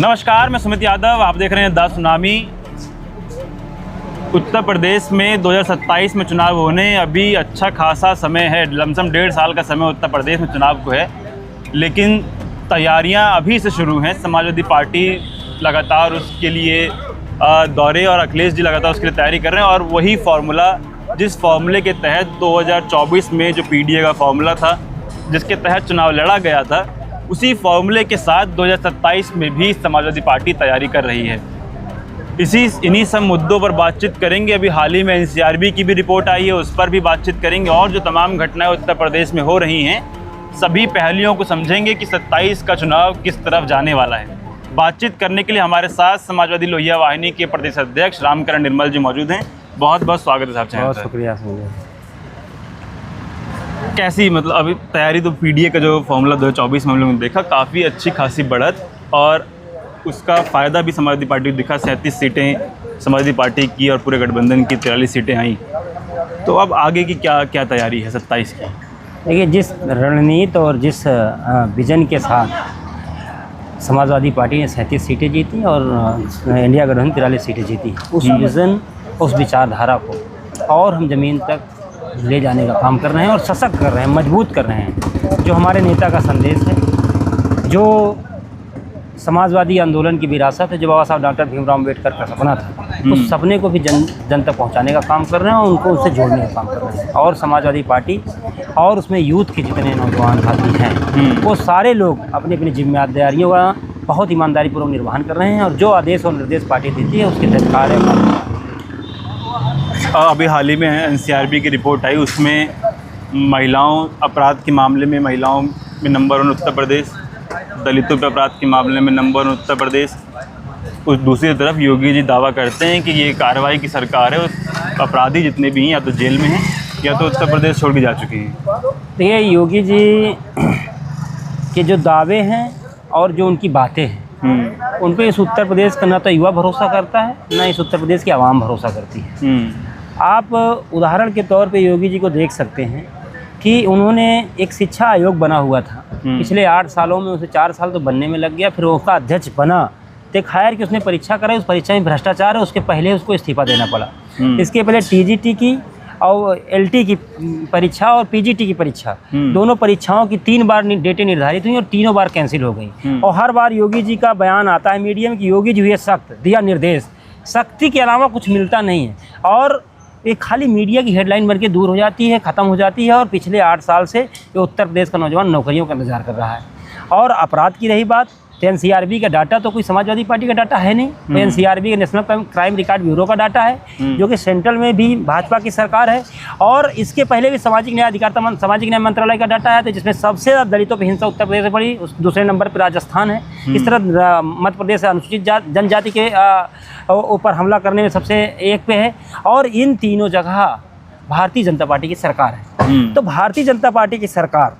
नमस्कार, मैं सुमित यादव। आप देख रहे हैं द सुनामी। उत्तर प्रदेश में 2027 में चुनाव होने अभी अच्छा खासा समय है। लमसम 1.5 साल का समय उत्तर प्रदेश में चुनाव को है, लेकिन तैयारियां अभी से शुरू हैं। समाजवादी पार्टी लगातार उसके लिए दौरे और अखिलेश जी लगातार उसके लिए तैयारी कर रहे हैं। और वही फार्मूला, जिस फार्मूले के तहत 2024 में जो पीडीए का फार्मूला था, जिसके तहत चुनाव लड़ा गया था, उसी फार्मूले के साथ 2027 में भी समाजवादी पार्टी तैयारी कर रही है। इन्हीं सब मुद्दों पर बातचीत करेंगे। अभी हाल ही में एनसीआरबी की भी रिपोर्ट आई है, उस पर भी बातचीत करेंगे। और जो तमाम घटनाएं उत्तर प्रदेश में हो रही हैं, सभी पहलुओं को समझेंगे कि 27 का चुनाव किस तरफ जाने वाला है। बातचीत करने के लिए हमारे साथ समाजवादी लोहिया वाहिनी के प्रदेश अध्यक्ष रामकरण निर्मल जी मौजूद हैं। बहुत बहुत स्वागत है साहब। बहुत शुक्रिया। कैसी मतलब अभी तैयारी, तो पीडीए का जो फॉर्मूला 2024 में हम लोगों ने देखा, काफ़ी अच्छी खासी बढ़त, और उसका फ़ायदा भी समाजवादी पार्टी को दिखा। 37 सीटें समाजवादी पार्टी की और पूरे गठबंधन की 43 सीटें आई। तो अब आगे की क्या तैयारी है 27 की? देखिए, जिस रणनीति और जिस विजन के साथ समाजवादी पार्टी ने 37 सीटें जीती और इंडिया गठबंधन 43 सीटें जीती, उस विज़न, उस विचारधारा को और हम ज़मीन तक ले जाने का काम कर रहे हैं और सशक्त कर रहे हैं, मजबूत कर रहे हैं। जो हमारे नेता का संदेश है, जो समाजवादी आंदोलन की विरासत है, जो बाबा साहब डॉक्टर भीमराव अम्बेडकर का सपना था, उस सपने को भी जन तक पहुंचाने का काम कर रहे हैं और उनको उससे जोड़ने का काम कर रहे हैं। और समाजवादी पार्टी और उसमें यूथ के जितने नौजवान साथी हैं, वो सारे लोग अपनी अपनी जिम्मेदारियों का बहुत ईमानदारीपूर्वक निर्वहन कर रहे हैं और जो आदेश और निर्देश पार्टी देती है उसके तहत कार्य। अभी हाल ही में एनसीआरबी की रिपोर्ट आई, उसमें महिलाओं अपराध के मामले में महिलाओं में नंबर 1 उत्तर प्रदेश, दलितों पे अपराध के मामले में नंबर 1 उत्तर प्रदेश। उस दूसरी तरफ योगी जी दावा करते हैं कि ये कार्रवाई की सरकार है, उस अपराधी जितने भी हैं या तो जेल में हैं या तो उत्तर प्रदेश छोड़ के जा चुके हैं। देखिए, योगी जी के जो दावे हैं और जो उनकी बातें हैं, उन पर इस उत्तर प्रदेश का ना तो युवा भरोसा करता है, ना इस उत्तर प्रदेश की आवाम भरोसा करती है। आप उदाहरण के तौर पे योगी जी को देख सकते हैं कि उन्होंने एक शिक्षा आयोग बना हुआ था। पिछले 8 सालों में उसे 4 साल तो बनने में लग गया, फिर उसका अध्यक्ष बना, तो खैर कि उसने परीक्षा कराई, उस परीक्षा में भ्रष्टाचार है, उसके पहले उसको इस्तीफा देना पड़ा। इसके पहले टीजीटी की और एलटी की परीक्षा और पीजीटी की परीक्षा, दोनों परीक्षाओं की 3 बार डेटें निर्धारित हुई और तीनों बार कैंसिल हो गई। और हर बार योगी जी का बयान आता है मीडिया में कि योगी जी हुए सख्त, दिया निर्देश। सख्ती के अलावा कुछ मिलता नहीं है और ये खाली मीडिया की हेडलाइन बन के दूर हो जाती है, ख़त्म हो जाती है। और पिछले 8 साल से ये उत्तर प्रदेश का नौजवान नौकरियों का इंतजार कर रहा है। और अपराध की रही बात, तो एनसीआरबी का डाटा तो कोई समाजवादी पार्टी का डाटा है नहीं। तो एनसीआरबी का नेशनल क्राइम रिकॉर्ड ब्यूरो का डाटा है, जो कि सेंट्रल में भी भाजपा की सरकार है। और इसके पहले भी सामाजिक न्याय मंत्रालय का डाटा है, तो जिसमें सबसे ज़्यादा दलितों पर हिंसा उत्तर प्रदेश से पड़ी, उस दूसरे नंबर पर राजस्थान है। इस तरह मध्य प्रदेश अनुसूचित जनजाति के ऊपर हमला करने में सबसे एक पे है। और इन तीनों जगह भारतीय जनता पार्टी की सरकार है। तो भारतीय जनता पार्टी की सरकार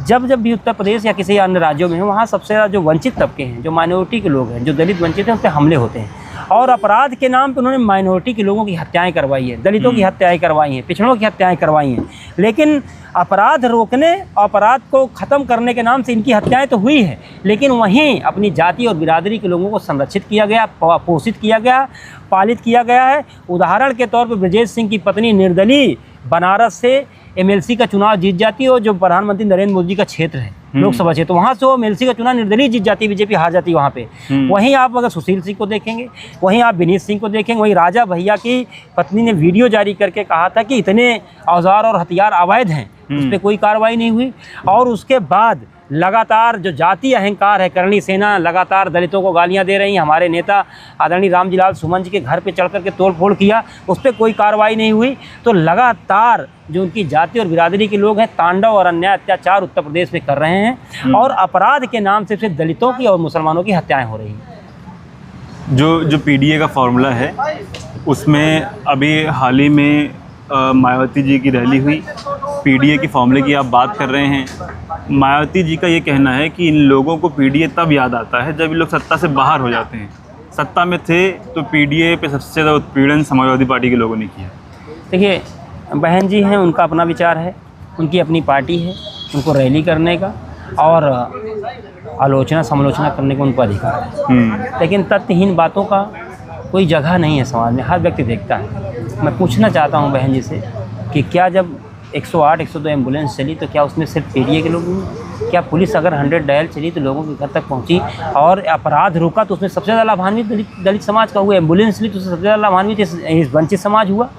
जब भी उत्तर प्रदेश या किसी अन्य राज्यों में है, वहाँ सबसे ज़्यादा जो वंचित तबके हैं, जो माइनॉरिटी के लोग हैं, जो दलित वंचित हैं, उन पर हमले होते हैं। और अपराध के नाम पे उन्होंने माइनॉरिटी के लोगों की हत्याएं करवाई है, दलितों की हत्याएं करवाई हैं, पिछड़ों की हत्याएं करवाई हैं। लेकिन अपराध रोकने, अपराध को ख़त्म करने के नाम से इनकी हत्याएं तो हुई है, लेकिन वहीं अपनी जाति और बिरादरी के लोगों को संरक्षित किया गया, पोषित किया गया, पालित किया गया है। उदाहरण के तौर पर ब्रजेश सिंह की पत्नी निर्दलीय बनारस से एमएलसी का चुनाव जीत जाती है, और जो प्रधानमंत्री नरेंद्र मोदी का क्षेत्र है, लोकसभा क्षेत्र, वहाँ से वो एमएलसी का चुनाव निर्दलीय जीत जाती है, बीजेपी हार जाती है वहाँ पे। वहीं आप अगर सुशील सिंह को देखेंगे, वहीं आप विनीत सिंह को देखेंगे, वहीं राजा भैया की पत्नी ने वीडियो जारी करके कहा था कि इतने औजार और हथियार अवैध हैं, उस पर कोई कार्रवाई नहीं हुई। और उसके बाद लगातार जो जातीय अहंकार है, करणी सेना लगातार दलितों को गालियां दे रही हैं। हमारे नेता आदरणीय रामजीलाल सुमन जी के घर पे चढ़ करके तोड़फोड़ किया, उस पर कोई कार्रवाई नहीं हुई। तो लगातार जो उनकी जाति और बिरादरी के लोग हैं, तांडव और अन्याय अत्याचार उत्तर प्रदेश में कर रहे हैं, और अपराध के नाम से सिर्फ दलितों की और मुसलमानों की हत्याएं हो रही हैं। जो पीडीए का फॉर्मूला है, उसमें अभी हाल ही में मायावती जी की रैली हुई। पीडीए की फॉर्मूले की आप बात कर रहे हैं। मायावती जी का ये कहना है कि इन लोगों को पीडीए तब याद आता है जब ये लोग सत्ता से बाहर हो जाते हैं। सत्ता में थे तो पीडीए पे सबसे ज़्यादा उत्पीड़न समाजवादी पार्टी के लोगों ने किया। देखिए, बहन जी हैं, उनका अपना विचार है, उनकी अपनी पार्टी है, उनको रैली करने का। और आलोचना समालोचना करने का उनको अधिकार है, लेकिन तथ्यहीन बातों का कोई जगह नहीं है समाज में, हर व्यक्ति देखता है। मैं पूछना चाहता हूँ बहन जी से कि क्या जब 108 102 एम्बुलेंस चली तो क्या उसमें सिर्फ पीडीए के लोग नहीं? क्या पुलिस अगर 100 डायल चली तो लोगों के घर तक पहुंची और अपराध रुका तो उसमें सबसे ज़्यादा लाभान्वित दलित समाज का हुआ? एम्बुलेंस चली तो सबसे ज़्यादा लाभान्वित इस वंचित समाज हुआ।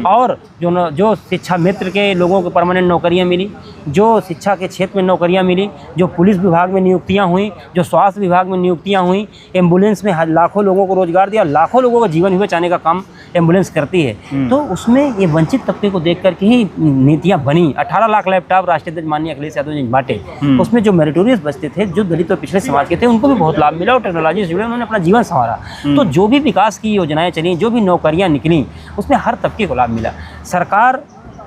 और जो शिक्षा मित्र के लोगों को परमानेंट नौकरियां मिली, जो शिक्षा के क्षेत्र में नौकरियां मिली, जो पुलिस विभाग में नियुक्तियां हुई, जो स्वास्थ्य विभाग में नियुक्तियां हुई, एम्बुलेंस में लाखों लोगों को रोजगार दिया, लाखों लोगों का जीवन भी बचाने का काम एम्बुलेंस करती है। तो उसमें ये वंचित तबके को देख करके ही नीतियाँ बनी। 18 लाख लैपटॉप राष्ट्रीय अध्यक्ष माननीय अखिलेश यादव जी बांटे, उसमें जो मेरिटोरियस बचते थे, जो दलित और पिछड़े समाज के थे, उनको भी बहुत लाभ मिला और टेक्नोलॉजी से जुड़े उन्होंने अपना जीवन संवारा। तो जो भी विकास की योजनाएं चली, जो भी नौकरियां निकली, उसमें हर तबके को लाभ मिला। सरकार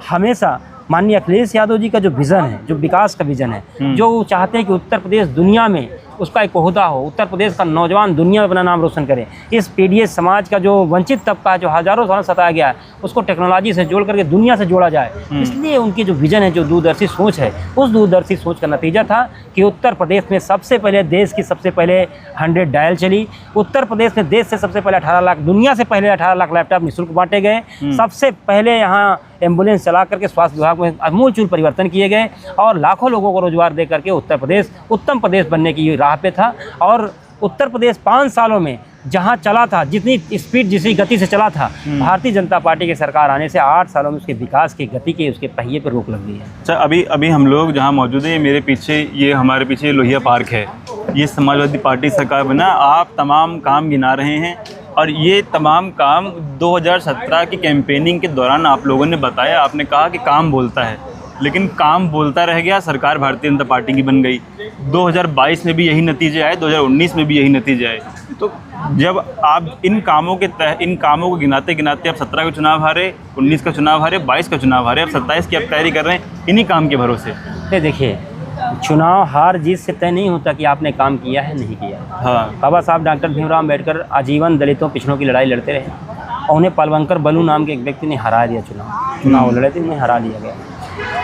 हमेशा माननीय अखिलेश यादव जी का जो विज़न है, जो विकास का विज़न है, जो वो चाहते हैं कि उत्तर प्रदेश दुनिया में उसका एक ओहदा हो, उत्तर प्रदेश का नौजवान दुनिया में अपना नाम रोशन करे। इस पीडीएस समाज का जो वंचित तबका है, जो हज़ारों साल सताया गया है, उसको टेक्नोलॉजी से जोड़ करके दुनिया से जोड़ा जाए। इसलिए उनकी जो विज़न है, जो दूरदर्शी सोच है, उस दूरदर्शी सोच का नतीजा था कि उत्तर प्रदेश में सबसे पहले देश की सबसे पहले 100 डायल चली। उत्तर प्रदेश में देश से सबसे पहले 18 लाख, दुनिया से पहले 18 लाख लैपटॉप निःशुल्क बांटे गए। सबसे पहले यहाँ एम्बुलेंस चला करके स्वास्थ्य विभाग में आमूलचूल परिवर्तन किए गए और लाखों लोगों को रोजगार दे करके उत्तर प्रदेश उत्तम प्रदेश बनने की राह पे था। और उत्तर प्रदेश 5 सालों में जहां चला था, जितनी स्पीड जिस गति से चला था, भारतीय जनता पार्टी की सरकार आने से 8 सालों में उसके विकास की गति के उसके पहिए पर रोक लग गई है। अच्छा, अभी हम लोग जहाँ मौजूद हैं, मेरे पीछे ये हमारे पीछे लोहिया पार्क है, ये समाजवादी पार्टी सरकार बना। आप तमाम काम गिना रहे हैं और ये तमाम काम 2017 की कैंपेनिंग के दौरान आप लोगों ने बताया। आपने कहा कि काम बोलता है, लेकिन काम बोलता रह गया, सरकार भारतीय जनता पार्टी की बन गई। 2022 में भी यही नतीजे आए, 2019 में भी यही नतीजे आए। तो जब आप इन कामों को गिनाते गिनाते आप 17 का चुनाव हारे, 19 का चुनाव हारे, 22 का चुनाव हारे, अब 27 की आप तैयारी कर रहे हैं इन्हीं काम के भरोसे। देखिए, चुनाव हार जीत से तय नहीं होता कि आपने काम किया है नहीं किया। हाँ, बाबा साहब डॉक्टर भीमराव अम्बेडकर आजीवन दलितों पिछड़ों की लड़ाई लड़ते रहे और उन्हें पलवंकर बलू नाम के एक व्यक्ति ने हरा दिया। चुनाव लड़े थे, उन्हें हरा दिया गया।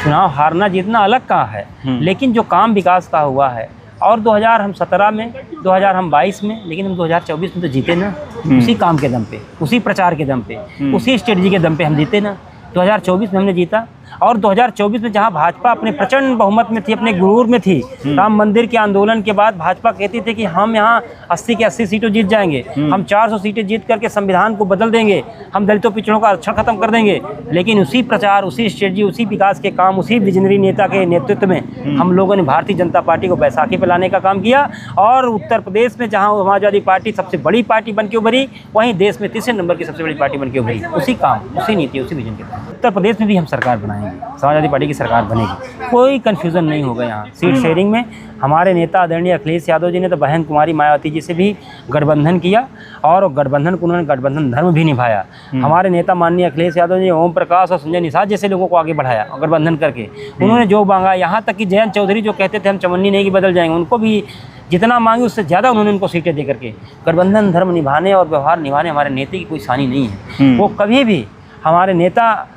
चुनाव हारना जीतना अलग का है, लेकिन जो काम विकास का हुआ है, और 2017 में, 2022 में, लेकिन हम 2024 में तो जीते ना, उसी काम के दम पे, उसी प्रचार के दम पे, उसी स्ट्रेटजी के दम पे हम जीते ना। 2024 में हमने जीता और 2024 में जहां भाजपा अपने प्रचंड बहुमत में थी, अपने गुरूर में थी, राम मंदिर के आंदोलन के बाद भाजपा कहती थी कि हम यहां 80 के 80 सीटें जीत जाएंगे, हम 400 सीटें जीत करके संविधान को बदल देंगे, हम दलितों पिछड़ों का आरक्षण खत्म कर देंगे। लेकिन उसी प्रचार, उसी स्ट्रेटजी, उसी विकास के काम, उसी विजनरी नेता के नेतृत्व में हम लोगों ने भारतीय जनता पार्टी को बैसाखी पे लाने का काम किया। और उत्तर प्रदेश में जहाँ समाजवादी पार्टी सबसे बड़ी पार्टी बन के उभरी, वहीं देश में 3रे नंबर की सबसे बड़ी पार्टी बन के उभरी। उसी काम, उसी नीति, उसी विजन के तहत उत्तर प्रदेश में भी हम सरकार बनाएंगे, समाजवादी पार्टी की सरकार बनेगी। कोई कन्फ्यूज़न नहीं होगा यहाँ सीट शेयरिंग में। हमारे नेता आदरणीय अखिलेश यादव जी ने तो बहन कुमारी मायावती जी से भी गठबंधन किया और गठबंधन को उन्होंने गठबंधन धर्म भी निभाया। हमारे नेता माननीय अखिलेश यादव जी ओम प्रकाश और संजय निषाद जैसे लोगों को आगे बढ़ाया गठबंधन करके। उन्होंने जो मांगा, यहाँ तक कि जयंत चौधरी जो कहते थे हम चमन्नी नहीं कि बदल जाएंगे, उनको भी जितना मांगे उससे ज़्यादा उन्होंने उनको सीटें दे करके। गठबंधन धर्म निभाने और व्यवहार निभाने हमारे नेता की कोई सानी नहीं है। वो कभी भी, हमारे नेता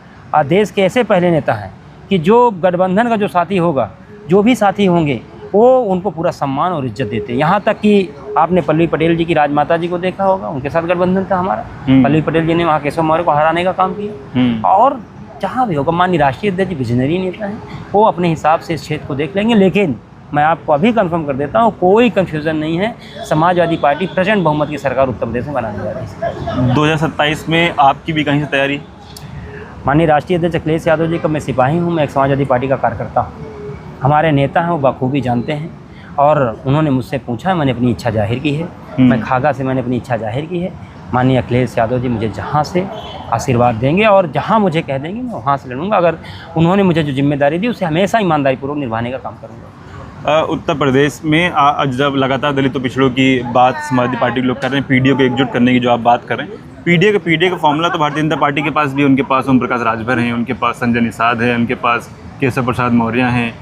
देश के ऐसे पहले नेता हैं कि जो गठबंधन का जो साथी होगा, जो भी साथी होंगे, वो उनको पूरा सम्मान और इज्जत देते हैं। यहाँ तक कि आपने पल्लवी पटेल जी की राजमाता जी को देखा होगा, उनके साथ गठबंधन था हमारा। पल्लवी पटेल जी ने वहाँ केशव मौर्य को हराने का काम किया। और जहाँ भी होगा, माननीय राष्ट्रीय अध्यक्ष विजनरी नेता हैं, वो अपने हिसाब से इस क्षेत्र को देख लेंगे। लेकिन मैं आपको अभी कंफर्म कर देता हूँ, कोई कन्फ्यूज़न नहीं है, समाजवादी पार्टी प्रचंड बहुमत की सरकार उत्तर प्रदेश में बनाने जा रही है। 2027 में आपकी भी कहीं से तैयारी? माननीय राष्ट्रीय अध्यक्ष अखिलेश यादव जी का मैं सिपाही हूँ, मैं एक समाजवादी पार्टी का कार्यकर्ता हूँ। हमारे नेता हैं, वो बखूबी जानते हैं और उन्होंने मुझसे पूछा, मैंने अपनी इच्छा जाहिर की है। मैं खागा से मैंने अपनी इच्छा जाहिर की है। माननीय अखिलेश यादव जी मुझे जहाँ से आशीर्वाद देंगे और जहाँ मुझे कह देंगे मैं वहाँ से लड़ूंगा। अगर उन्होंने मुझे जो जिम्मेदारी दी उसे हमेशा ईमानदारीपूर्वक निभाने का काम करूँगा। उत्तर प्रदेश में जब लगातार दलितों पिछड़ों की बात समाजवादी पार्टी के लोग कर रहे हैं, पीडीए को एकजुट करने की जो आप बात कर रहे हैं, पीडीए का फॉर्मूला तो भारतीय जनता पार्टी के पास भी है। उनके पास ओम प्रकाश राजभर हैं, उनके पास संजय निषाद है, उनके पास केशव प्रसाद मौर्य हैं।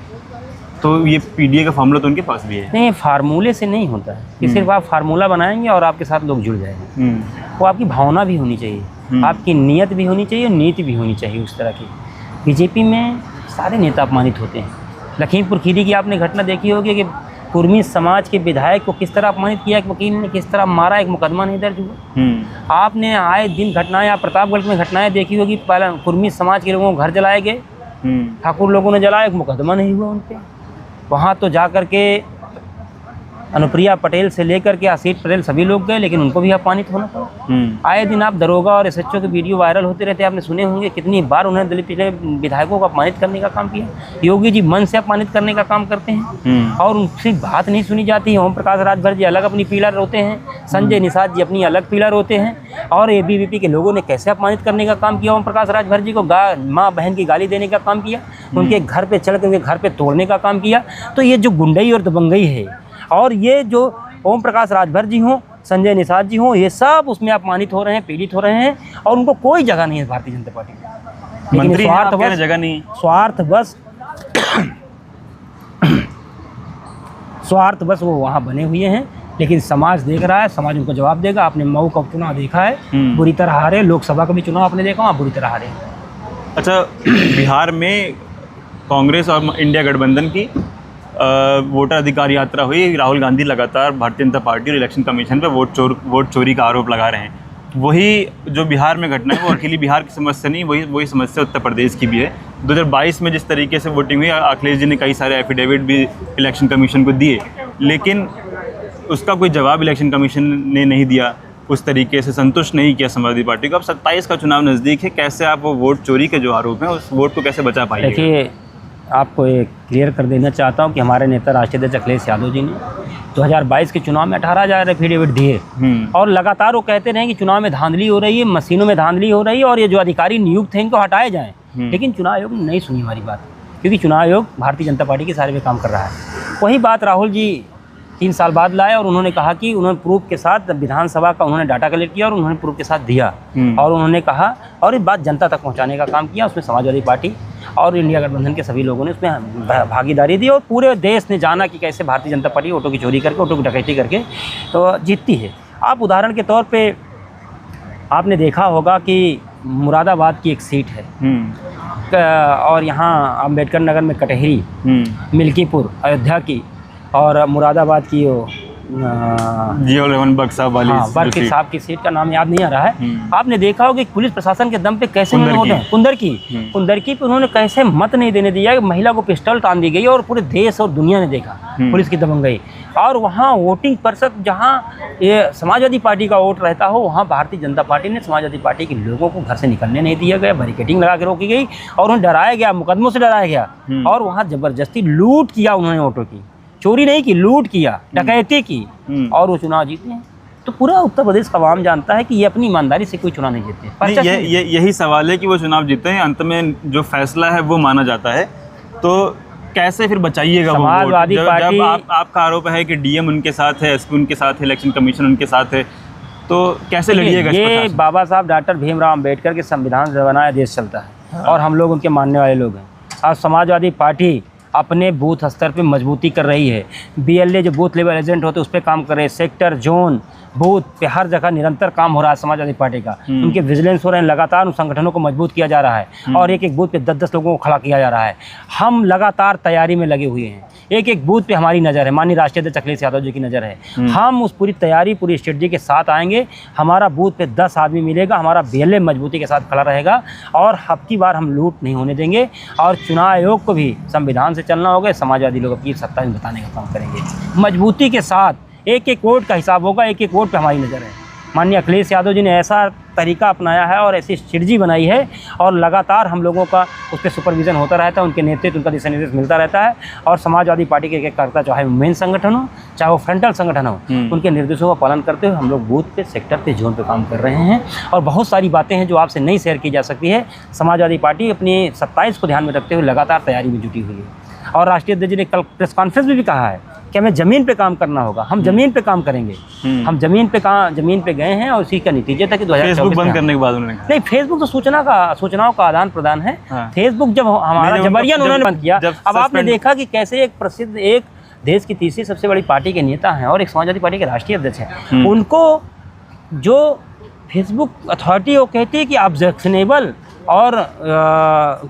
तो ये पीडीए का फॉर्मूला तो उनके पास भी है। नहीं, फार्मूले से नहीं होता है कि सिर्फ आप फार्मूला बनाएंगे और आपके साथ लोग जुड़ जाएंगे। वो आपकी भावना भी होनी चाहिए, आपकी नीयत भी होनी चाहिए, नीति भी होनी चाहिए उस तरह की। बीजेपी में सारे नेता अपमानित होते हैं, लखीमपुर खीरी की आपने घटना देखी होगी कि कुर्मी समाज के विधायक को किस तरह अपमानित किया, एक वकील ने किस तरह मारा, एक मुकदमा नहीं दर्ज हुआ। आपने आए दिन घटनाएं, आप प्रतापगढ़ में घटनाएं देखी होगी, पहले कुर्मी समाज के लोगों को घर जलाए गए, ठाकुर लोगों ने जलाया, एक मुकदमा नहीं हुआ उन पर। वहाँ तो जा कर के अनुप्रिया पटेल से लेकर के आशीष पटेल सभी लोग गए, लेकिन उनको भी अपमानित होना पड़ा। आए दिन आप दरोगा और एसएचओ के वीडियो वायरल होते रहते हैं, आपने सुने होंगे कितनी बार उन्होंने दलित पिछले विधायकों को अपमानित करने का काम किया। योगी जी मन से अपमानित करने का काम करते हैं और उनकी बात नहीं सुनी जाती है। ओम प्रकाश राजभर जी अलग अपनी पीड़ा रोते हैं, संजय निषाद जी अपनी अलग पीड़ा रोते हैं। और एबीवीपी के लोगों ने कैसे अपमानित करने का काम किया, ओम प्रकाश राजभर जी को माँ बहन की गाली देने का काम किया, उनके घर पर चढ़ कर उनके घर पर तोड़ने का काम किया। तो ये जो गुंडई और दबंगई है, और ये जो ओम प्रकाश राजभर जी हों, संजय निषाद जी हों, ये सब उसमें अपमानित हो रहे हैं, पीड़ित हो रहे हैं और उनको कोई जगह नहीं है भारतीय जनता पार्टी में। मंत्री स्वार्थवश जगह नहीं, स्वार्थवश वो वहाँ बने हुए हैं। लेकिन समाज देख रहा है, समाज उनको जवाब देगा। आपने मऊ का चुनाव देखा है, बुरी तरह हारे। लोकसभा का भी चुनाव आपने देखा, वहाँ बुरी तरह हारे। अच्छा, बिहार में कांग्रेस और इंडिया गठबंधन की वोटर अधिकार यात्रा हुई। राहुल गांधी लगातार भारतीय जनता पार्टी और इलेक्शन कमीशन पर वोट चोरी का आरोप लगा रहे हैं। वही जो बिहार में घटना है वो अकेली बिहार की समस्या नहीं, वही समस्या उत्तर प्रदेश की भी है। 2022 में जिस तरीके से वोटिंग हुई, अखिलेश जी ने कई सारे एफिडेविट भी इलेक्शन कमीशन को दिए, लेकिन उसका कोई जवाब इलेक्शन कमीशन ने नहीं दिया, उस तरीके से संतुष्ट नहीं किया समाजवादी पार्टी को। अब 27 का चुनाव नज़दीक है, कैसे आप वो वोट चोरी के जो आरोप हैं उस वोट को कैसे बचा पाएंगे? देखिए, आपको एक क्लियर कर देना चाहता हूं कि हमारे नेता राष्ट्रीय अध्यक्ष अखिलेश यादव जी ने 2022 के चुनाव में 18,000 एफिडेविट दिए और लगातार वो कहते रहे कि चुनाव में धांधली हो रही है, मशीनों में धांधली हो रही है और ये जो अधिकारी नियुक्त हैं इनको हटाए जाएं। लेकिन चुनाव आयोग ने नहीं सुनी हमारी बात, क्योंकि चुनाव आयोग भारतीय जनता पार्टी के सारे पे काम कर रहा है। वही बात राहुल जी 3 साल बाद लाए और उन्होंने कहा कि उन्होंने प्रूफ के साथ विधानसभा का उन्होंने डाटा कलेक्ट किया और उन्होंने प्रूफ के साथ दिया और उन्होंने कहा और इस बात जनता तक पहुंचाने का काम किया। उसमें समाजवादी पार्टी और इंडिया गठबंधन के सभी लोगों ने उसमें भागीदारी दी और पूरे देश ने जाना कि कैसे भारतीय जनता पार्टी ऑटो की चोरी करके, ऑटो की डकैती करके तो जीतती है। आप उदाहरण के तौर पे आपने देखा होगा कि मुरादाबाद की एक सीट है और यहाँ अम्बेडकर नगर में कटहरी, मिल्कीपुर अयोध्या की और मुरादाबाद की वो बक्सा वाली बर्क साहब की सीट का नाम याद नहीं आ रहा है। आपने देखा होगा कि पुलिस प्रशासन के दम पे कैसे कुंदर की पे उन्होंने कैसे मत नहीं देने दिया। महिला को पिस्टल तान दी गई और पूरे देश और दुनिया ने देखा पुलिस की दबंगई। और वहाँ वोटिंग प्रतिशत जहाँ ये समाजवादी पार्टी का वोट रहता हो, वहाँ भारतीय जनता पार्टी ने समाजवादी पार्टी के लोगों को घर से निकलने नहीं दिया गया, बैरिकेडिंग लगा के रोकी गई और उन्हें डराया गया, मुकदमों से डराया गया और वहाँ ज़बरदस्ती लूट किया उन्होंने, वोटों की चोरी नहीं की, लूट किया, डकैती की और वो चुनाव जीते हैं। तो पूरा उत्तर प्रदेश का आवाम जानता है कि ये अपनी ईमानदारी से कोई चुनाव नहीं जीते। यही सवाल है कि वो चुनाव जीते हैं, अंत में जो फैसला है वो माना जाता है। तो कैसे फिर बचाइएगा समाजवादी पार्टी? जब आपका आरोप है कि डीएम उनके साथ है, एसपी उनके साथ है, इलेक्शन कमीशन उनके साथ है, तो कैसे लड़िएगा? ये बाबा साहब डॉक्टर भीमराव अम्बेडकर के संविधान से बनाया देश चलता है और हम लोग उनके मानने वाले लोग हैं। आज समाजवादी पार्टी अपने बूथ स्तर पे मजबूती कर रही है। बीएलए जो बूथ लेवल एजेंट होते हैं उस पर काम कर रहे हैं। सेक्टर, जोन, बूथ पे हर जगह निरंतर काम हो रहा है समाजवादी पार्टी का। उनके विजिलेंस हो रहे हैं, लगातार उन संगठनों को मजबूत किया जा रहा है और एक एक बूथ पे 10-10 लोगों को खड़ा किया जा रहा है। हम लगातार तैयारी में लगे हुए हैं, एक एक बूथ पे हमारी नज़र है, माननीय राष्ट्रीय अध्यक्ष अखिलेश यादव जी की नज़र है। हम उस पूरी तैयारी, पूरी स्ट्रेटजी के साथ आएंगे। हमारा बूथ पे 10 आदमी मिलेगा, हमारा बीएलए मजबूती के साथ खड़ा रहेगा और अब की बार हम लूट नहीं होने देंगे। और चुनाव आयोग को भी संविधान से चलना होगा, समाजवादी लोग अपनी सत्ता में बताने का काम करेंगे मजबूती के साथ। एक एक वोट का हिसाब होगा, एक एक वोट पे हमारी नज़र है। माननीय अखिलेश यादव जी ने ऐसा तरीका अपनाया है और ऐसी स्ट्रेटजी बनाई है और लगातार हम लोगों का उस पर सुपरविज़न होता रहता है, उनके नेतृत्व, उनका दिशा निर्देश मिलता रहता है। और समाजवादी पार्टी के एक कार्यकर्ता, चाहे वो मेन संगठन हो चाहे वो फ्रंटल संगठन हो, उनके निर्देशों का पालन करते हुए हम लोग बूथ पे, सेक्टर पे, जोन पे काम कर रहे हैं। और बहुत सारी बातें हैं जो आपसे नहीं शेयर की जा सकती है। समाजवादी पार्टी अपनी 27 को ध्यान में रखते हुए लगातार तैयारी में जुटी हुई है। और राष्ट्रीय अध्यक्ष जी ने कल प्रेस कॉन्फ्रेंस में भी कहा है कि हमें ज़मीन पे काम करना होगा, हम ज़मीन पे काम करेंगे। हम ज़मीन पे गए हैं और उसी का नतीजा था कि 2024 फेसबुक बंद करने के बाद उन्होंने नहीं, फेसबुक तो सूचनाओं का आदान प्रदान है। फेसबुक जब हमारा जबरियन उन्होंने बंद किया, अब आपने देखा कि कैसे एक प्रसिद्ध, एक देश की तीसरी सबसे बड़ी पार्टी के नेता हैं और एक समाजवादी पार्टी के राष्ट्रीय अध्यक्ष हैं, उनको जो फेसबुक अथॉरिटी वो कहती है कि ऑब्जेक्शनेबल और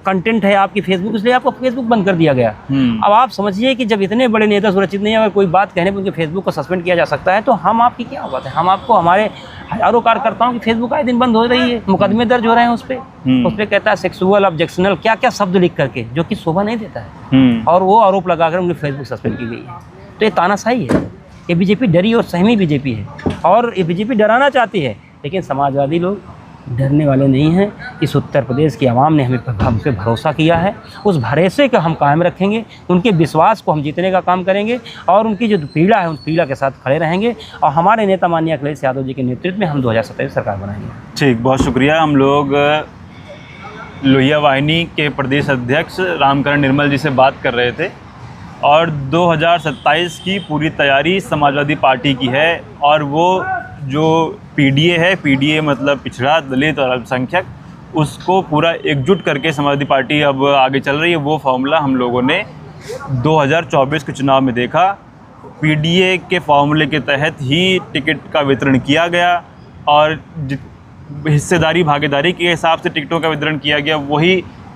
कंटेंट है आपकी फेसबुक, इसलिए आपको फेसबुक बंद कर दिया गया। अब आप समझिए कि जब इतने बड़े नेता सुरक्षित नहीं है, अगर कोई बात कहने पर उनके फेसबुक को सस्पेंड किया जा सकता है, तो हम आपकी क्या बात है। हम आपको, हमारे हज़ारों कार्यकर्ताओं की फेसबुक आए दिन बंद हो रही है, मुकदमे दर्ज हो रहे हैं उस पर कहता है सेक्सुअल ऑब्जेक्शनल क्या क्या शब्द लिख करके, जो कि शोभा नहीं देता है, और वो आरोप लगाकर उनकी फेसबुक सस्पेंड की गई है। तो ये तानाशाही है। ये बीजेपी डरी और सहमी बीजेपी है, और ये बीजेपी डराना चाहती है, लेकिन समाजवादी लोग डरने वाले नहीं हैं। इस उत्तर प्रदेश की आवाम ने हम पे भरोसा किया है, उस भरोसे को हम कायम रखेंगे, उनके विश्वास को हम जीतने का काम करेंगे, और उनकी जो पीड़ा है उस पीड़ा के साथ खड़े रहेंगे, और हमारे नेता माननीय अखिलेश यादव जी के नेतृत्व में हम 2027 सरकार बनाएंगे। ठीक, बहुत शुक्रिया। हम लोग लोहिया वाहिनी के प्रदेश अध्यक्ष रामकरण निर्मल जी से बात कर रहे थे, और 2027 की पूरी तैयारी समाजवादी पार्टी की है, और वो जो पीडीए है, पीडीए मतलब पिछड़ा, दलित और अल्पसंख्यक, उसको पूरा एकजुट करके समाजवादी पार्टी अब आगे चल रही है। वो फॉर्मूला हम लोगों ने 2024 के चुनाव में देखा। पीडीए के फॉर्मूले के तहत ही टिकट का वितरण किया गया, और हिस्सेदारी भागीदारी के हिसाब से टिकटों का वितरण किया गया। वही